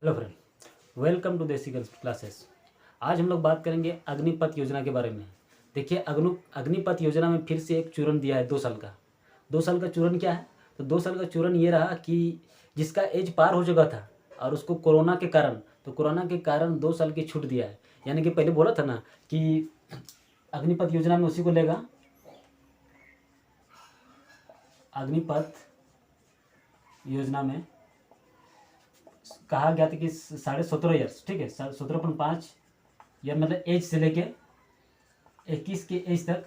Hello friend, welcome to देसी girls classes. आज हम लोग बात करेंगे अग्निपथ योजना के बारे में। देखिए, अग्निपथ योजना में फिर से एक चूरन दिया है 2 साल का। 2 साल का चूरन क्या है? तो 2 साल का चूरन ये रहा कि जिसका एज पार हो चुका था और उसको कोरोना के कारण 2 साल की छूट दिया है। यानी कि पहले बोला था ना कि अग्निपथ योजना में उसी को लेगा। अग्निपथ योजना में कहा गया था कि 17.5 ईयर्स, ठीक है, 17.5 ईयर मतलब एज से लेके 21 के एज तक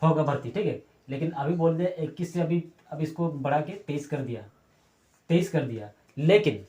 होगा भर्ती, ठीक है। लेकिन अभी बोल दिया 21 से, अभी इसको बढ़ा के 23 कर दिया। लेकिन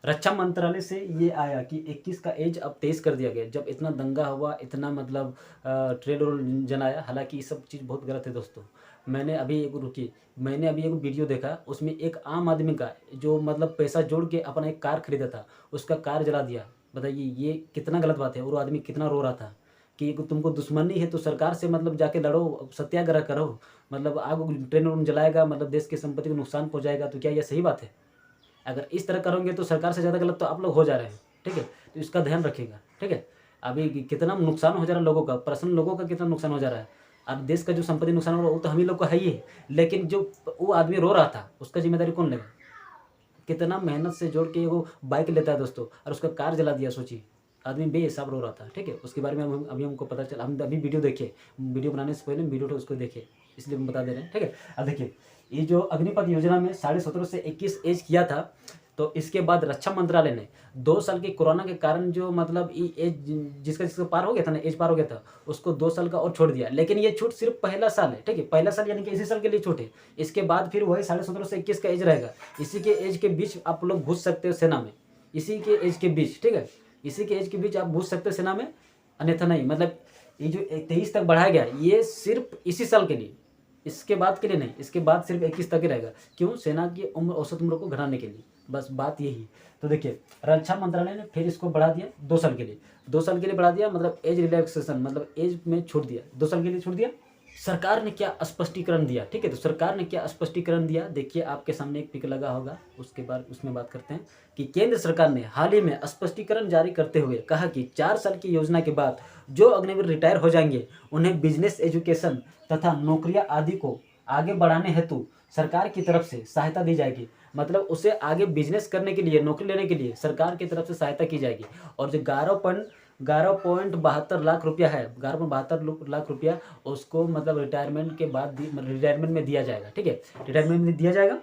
रक्षा मंत्रालय से ये आया कि 21 का एज अब 23 कर दिया गया। जब इतना दंगा हुआ, इतना मतलब ट्रेड और जनाया, हालांकि ये सब चीज़ बहुत गलत है दोस्तों। मैंने अभी एक वीडियो देखा, उसमें एक आम आदमी का जो मतलब पैसा जोड़ के अपना एक कार खरीदा था, उसका कार जला दिया। बताइए ये कितना गलत बात है। और वो आदमी कितना रो रहा था कि तुमको दुश्मनी है तो सरकार से मतलब जाके लड़ो, सत्याग्रह करो। मतलब आग ट्रेन उन जलाएगा, मतलब देश की संपत्ति को नुकसान पहुँचाएगा, तो क्या यह सही बात है? अगर इस तरह करोगे तो सरकार से ज़्यादा गलत तो आप लोग हो जा रहे हैं, ठीक है। तो इसका ध्यान रखिएगा, ठीक है। अभी कितना नुकसान हो जा रहा है लोगों का, पर्सनल लोगों का कितना नुकसान हो जा रहा है। अब देश का जो संपत्ति नुकसान हो रहा है वो तो हम ही लोग को है ही है, लेकिन जो वो आदमी रो रहा था उसका जिम्मेदारी कौन लेगा? कितना मेहनत से जोड़ के वो बाइक लेता है दोस्तों, और उसका कार जला दिया। सोचिए, आदमी बेहिसाब रो रहा था, ठीक है। उसके बारे में अभी हमको पता चला। हम अभी वीडियो देखे, वीडियो बनाने से पहले वीडियो उसको देखे, इसलिए हम बता दे रहे हैं, ठीक है। अब देखिए, ये जो अग्निपथ योजना में 17.5 से 21 एज किया था, तो इसके बाद रक्षा मंत्रालय ने 2 साल के कोरोना के कारण जो मतलब एज जिसका पार हो गया था ना, एज पार हो गया था, उसको 2 साल का और छोड़ दिया। लेकिन ये छूट सिर्फ पहला साल है, ठीक है। पहला साल यानी कि इसी साल के लिए छूट है। इसके बाद फिर वही 17.5 से 21 का एज रहेगा। इसी के एज के बीच आप लोग घुस सकते हो सेना में, इसी के एज के बीच, ठीक है। इसी के एज के बीच आप घुस सकते हो सेना में, अन्यथा नहीं। मतलब ये जो 23 तक बढ़ाया गया, ये सिर्फ इसी साल के लिए, इसके बाद के लिए नहीं। इसके बाद सिर्फ 21 तक ही रहेगा। क्यों? सेना की उम्र, औसत उम्र को घटाने के लिए, बस बात यही। तो देखिए, रक्षा मंत्रालय ने फिर इसको बढ़ा दिया 2 साल के लिए। 2 साल के लिए बढ़ा दिया, मतलब एज रिलैक्सेशन, मतलब एज में छूट दिया, 2 साल के लिए छूट दिया। सरकार ने क्या स्पष्टीकरण दिया, ठीक है। तो सरकार ने क्या स्पष्टीकरण दिया, देखिए आपके सामने एक पिक लगा होगा, उसके बाद उसमें बात करते हैं कि केंद्र सरकार ने हाल ही में स्पष्टीकरण जारी करते हुए कहा कि 4 साल की योजना के बाद जो अग्निवीर रिटायर हो जाएंगे, उन्हें बिजनेस एजुकेशन तथा नौकरियां आदि को आगे बढ़ाने हेतु सरकार की तरफ से सहायता दी जाएगी। मतलब उसे आगे बिजनेस करने के लिए, नौकरी लेने के लिए सरकार की तरफ से सहायता की जाएगी। और जो 11.72 लाख रुपया है, 11.72 लाख रुपया उसको मतलब रिटायरमेंट में दिया जाएगा, ठीक है। रिटायरमेंट में दिया जाएगा,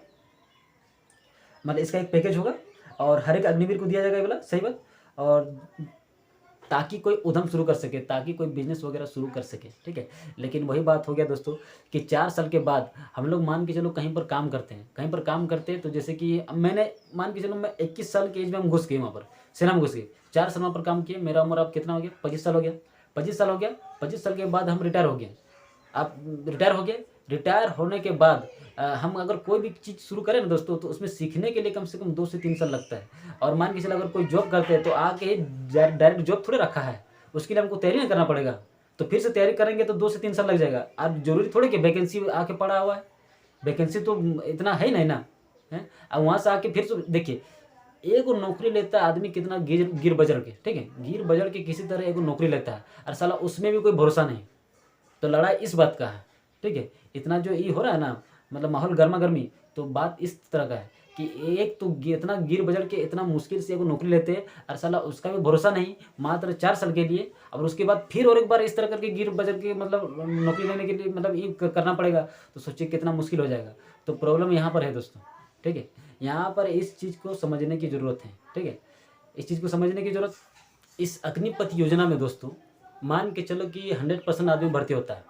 मतलब इसका एक पैकेज होगा और हर एक अग्निवीर को दिया जाएगा, ये वाला सही बात। और ताकि कोई उद्यम शुरू कर सके, ताकि कोई बिजनेस वगैरह शुरू कर सके, ठीक है। लेकिन वही बात हो गया दोस्तों कि 4 साल के बाद हम लोग मान के चलो कहीं पर काम करते हैं, तो जैसे कि मैंने मान के चलो मैं 21 साल की एज में हम घुस गए, वहाँ पर सेना में घुस गए, 4 साल वहाँ पर काम किए। मेरा उम्र अब कितना हो गया? 25 साल हो गया। 25 साल के बाद हम रिटायर हो गए। आप रिटायर हो गए। रिटायर होने के बाद हम अगर कोई भी चीज़ शुरू करें ना दोस्तों, तो उसमें सीखने के लिए कम से कम 2 से 3 साल लगता है। और मान के चलो अगर कोई जॉब करते हैं तो आके डायरेक्ट जॉब थोड़े रखा है, उसके लिए हमको तैयारी नहीं करना पड़ेगा। तो फिर से तैयारी करेंगे तो 2 से 3 साल लग जाएगा। अब जरूरी थोड़ी कि वैकेंसी आके पड़ा हुआ है, वैकेंसी तो इतना है ही नहीं ना, है। अब वहाँ से आके फिर से देखिए, एक नौकरी लेता है आदमी कितना गिर बजर के, ठीक है, गिर बजर के किसी तरह एक नौकरी लेता है, और साला उसमें भी कोई भरोसा नहीं। तो लड़ाई इस बात का है, ठीक है। इतना जो ये हो रहा है ना, मतलब माहौल गर्मा गर्मी, तो बात इस तरह का है कि एक तो इतना गिर बजट के इतना मुश्किल से एक नौकरी लेते हैं, और साला उसका भी भरोसा नहीं, मात्र 4 साल के लिए। और उसके बाद फिर और एक बार इस तरह करके गिर बजट के मतलब नौकरी लेने के लिए मतलब ये करना पड़ेगा, तो सोचिए कितना मुश्किल हो जाएगा। तो प्रॉब्लम यहाँ पर है दोस्तों, ठीक है। यहाँ पर इस चीज़ को समझने की ज़रूरत है, ठीक है। इस चीज़ को समझने की ज़रूरत। इस अग्निपथ योजना में दोस्तों मान के चलो कि 100% आदमी भर्ती होता है,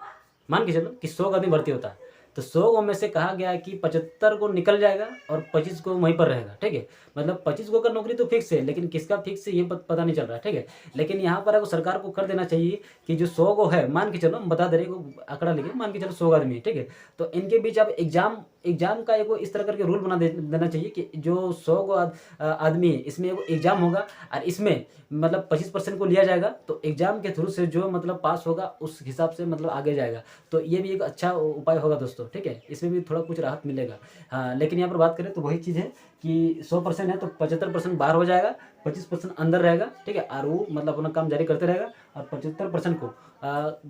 मान के चलो कि 100 आदमी भर्ती होता है, तो 100 में से कहा गया है कि 75 को निकल जाएगा और 25 को वहीं पर रहेगा, ठीक है। मतलब 25 को का नौकरी तो फिक्स है, लेकिन किसका फिक्स है ये पता नहीं चल रहा है, ठीक है। लेकिन यहाँ पर अगर सरकार को कर देना चाहिए कि जो 100 को है, मान के चलो हम बता दे रहे हैं, आंकड़ा लेके मान के चलो 100 आदमी है, ठीक है। तो इनके बीच आप एग्जाम एग्ज़ाम का एगो इस तरह करके रूल बना देना चाहिए कि जो 100 गो आदमी है, इसमें एगो एग्ज़ाम होगा और इसमें मतलब 25% को लिया जाएगा, तो एग्ज़ाम के थ्रू से जो मतलब पास होगा उस हिसाब से मतलब आगे जाएगा। तो ये भी एक अच्छा उपाय होगा दोस्तों, ठीक है? इसमें भी थोड़ा कुछ राहत मिलेगा। हाँ, लेकिन यहाँ पर बात करें तो वही चीज़ है कि 100% है तो 75% बाहर हो जाएगा, 25% अंदर रहेगा, ठीक है? और वो मतलब अपना काम जारी करते रहेगा और 75% को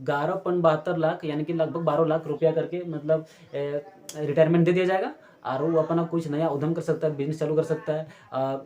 11.72 लाख यानी कि लगभग 12 लाख रुपया करके मतलब रिटायरमेंट दे दिया जाएगा और वो अपना कुछ नया उद्यम कर सकता है, बिज़नेस चालू कर सकता है।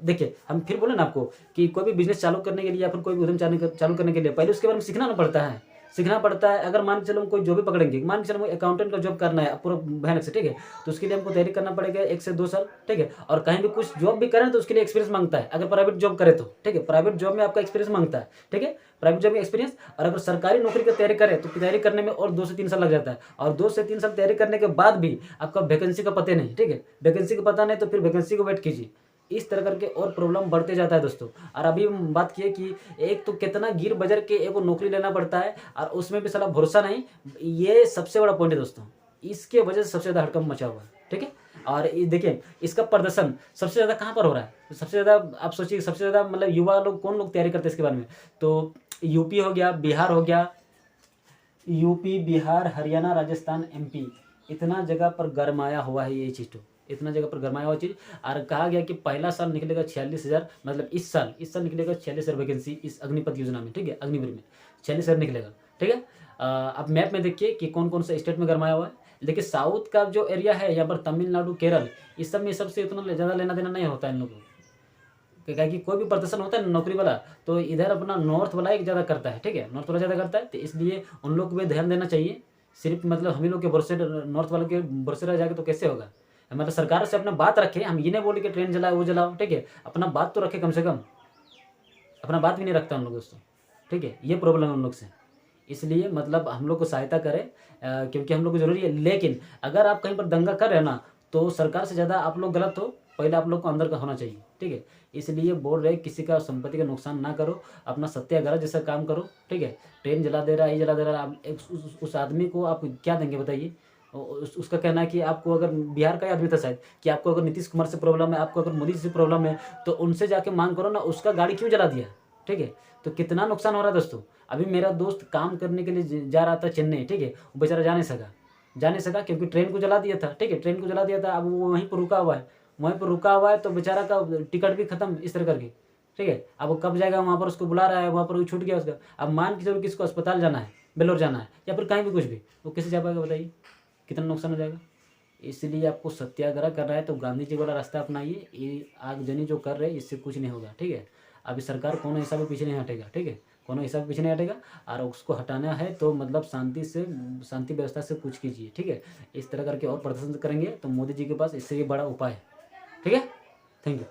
देखिए, हम फिर बोले ना आपको कि कोई भी बिज़नेस चालू करने के लिए या फिर कोई भी उद्यम चालू करने के लिए पहले उसके बारे में सीखना ना पड़ता है। सीखना पड़ता है। अगर मान के चलो हम कोई जॉब भी पकड़ेंगे, मान के चलो अकाउंटेंट का जॉब करना है पूरा भयानक से, ठीक है? तो उसके लिए हमको तैयारी करना पड़ेगा 1 से 2 साल, ठीक है? और कहीं भी कुछ जॉब भी करें तो उसके लिए एक्सपीरियंस माँगता है, अगर प्राइवेट जॉब करें तो, ठीक है? प्राइवेट जॉब में आपका एक्सपीरियंस माँगता है, ठीक है? प्राइवेट जॉब में एक्सपीरियंस। और अगर सरकारी नौकरी की तैयारी करें तो तैयारी करने में और 2 से 3 साल लग जाता है और 2 से 3 साल तैयारी करने के बाद भी आपका वैकेंसी का पता नहीं, ठीक है? वैकेंसी का पता नहीं तो फिर वैकेंसी को वेट कीजिए। इस तरह करके और प्रॉब्लम बढ़ते जाता है दोस्तों। और अभी हम बात किए कि एक तो कितना गिर बजर के एगो नौकरी लेना पड़ता है और उसमें भी साला भरोसा नहीं, ये सबसे बड़ा पॉइंट है दोस्तों। इसके वजह से सबसे ज़्यादा हड़कंप मचा हुआ है, ठीक है? और ये देखिए इसका प्रदर्शन सबसे ज़्यादा कहाँ पर हो रहा है? तो सबसे ज़्यादा आप सोचिए सबसे ज़्यादा मतलब युवा लोग कौन लोग तैयारी करते हैं इसके बारे में? तो यूपी हो गया, बिहार हो गया, यूपी, बिहार, हरियाणा, राजस्थान, एमपी, इतना जगह पर गरमाया हुआ है ये चीज़ तो। इतना जगह पर गरमाया हुआ चीज़। और कहा गया कि पहला साल निकलेगा 46,000 मतलब इस साल निकलेगा 46,000 वैकेंसी इस अग्निपथ योजना में, ठीक है? अग्निवीर में 46,000 निकलेगा, ठीक है? आप मैप में देखिए कि कौन-कौन सा स्टेट में गरमाया हुआ है। देखिए साउथ का जो एरिया है यहाँ पर तमिलनाडु, केरल, इस सब में सबसे इतना ज़्यादा लेना-देना नहीं होता है इन लोगों को। क्या कि कोई भी प्रदर्शन होता है ना नौकरी वाला, तो इधर अपना नॉर्थ वाला एक ज़्यादा करता है, ठीक है? नॉर्थ वाला ज़्यादा करता है, तो इसलिए उन लोग को भी ध्यान देना चाहिए। सिर्फ़ मतलब हम ही लोग के भरोसे नॉर्थ वाले के भरोसे रह जाएगा तो कैसे होगा? मतलब सरकार से अपना बात रखें, हम ये नहीं बोले कि ट्रेन जलाओ, वो जलाओ, ठीक है? अपना बात तो रखें कम से कम। अपना बात भी नहीं रखता उन लोग दोस्तों, ठीक है? ये प्रॉब्लम है उन लोग से। इसलिए मतलब हम लोग को सहायता करें क्योंकि हम लोग को ज़रूरी है। लेकिन अगर आप कहीं पर दंगा कर रहे हो ना, तो सरकार से ज़्यादा आप लोग गलत हो, पहले आप लोग को अंदर का होना चाहिए, ठीक है? इसलिए बोल रहे हैं किसी का संपत्ति का नुकसान ना करो, अपना सत्याग्रह जैसा काम करो, ठीक है? ट्रेन जला दे रहा है, ये जला दे रहा है, आप एक उस आदमी को आप क्या देंगे बताइए? उसका कहना है कि आपको अगर बिहार का ही आदमी था शायद, कि आपको अगर नीतीश कुमार से प्रॉब्लम है, आपको अगर मोदी जी से प्रॉब्लम है, तो उनसे जाके माँग करो ना, उसका गाड़ी क्यों जला दिया? ठीक है? तो कितना नुकसान हो रहा है दोस्तों। अभी मेरा दोस्त काम करने के लिए जा रहा था चेन्नई, ठीक है? वो बेचारा जा नहीं सका क्योंकि ट्रेन को जला दिया था, ठीक है? ट्रेन को जला दिया था, अब वो वहीं पर रुका हुआ है। वहीं पर रुका हुआ है तो बेचारा का टिकट भी खत्म इस तरह करके, ठीक है? अब वो कब जाएगा वहाँ पर, उसको बुला रहा है, वहाँ पर वो छूट गया उसका। अब मान के चलो किसको अस्पताल जाना है, वेल्लोर जाना है या फिर कहीं भी कुछ भी, वो कैसे जा पाएगा बताइए? कितना नुकसान हो जाएगा? इसलिए आपको सत्याग्रह करना है तो गांधी जी वाला रास्ता अपनाइए। ये आगजनी जो कर रहे हैं इससे कुछ नहीं होगा, ठीक है? अभी सरकार कोनो हिसाब से पीछे नहीं हटेगा, ठीक है? कोनो हिसाब से पीछे नहीं हटेगा और उसको हटाना है तो मतलब शांति व्यवस्था से कुछ कीजिए, ठीक है? इस तरह करके और प्रदर्शन करेंगे तो मोदी जी के पास इससे भी बड़ा उपाय है, ठीक है? Thank you.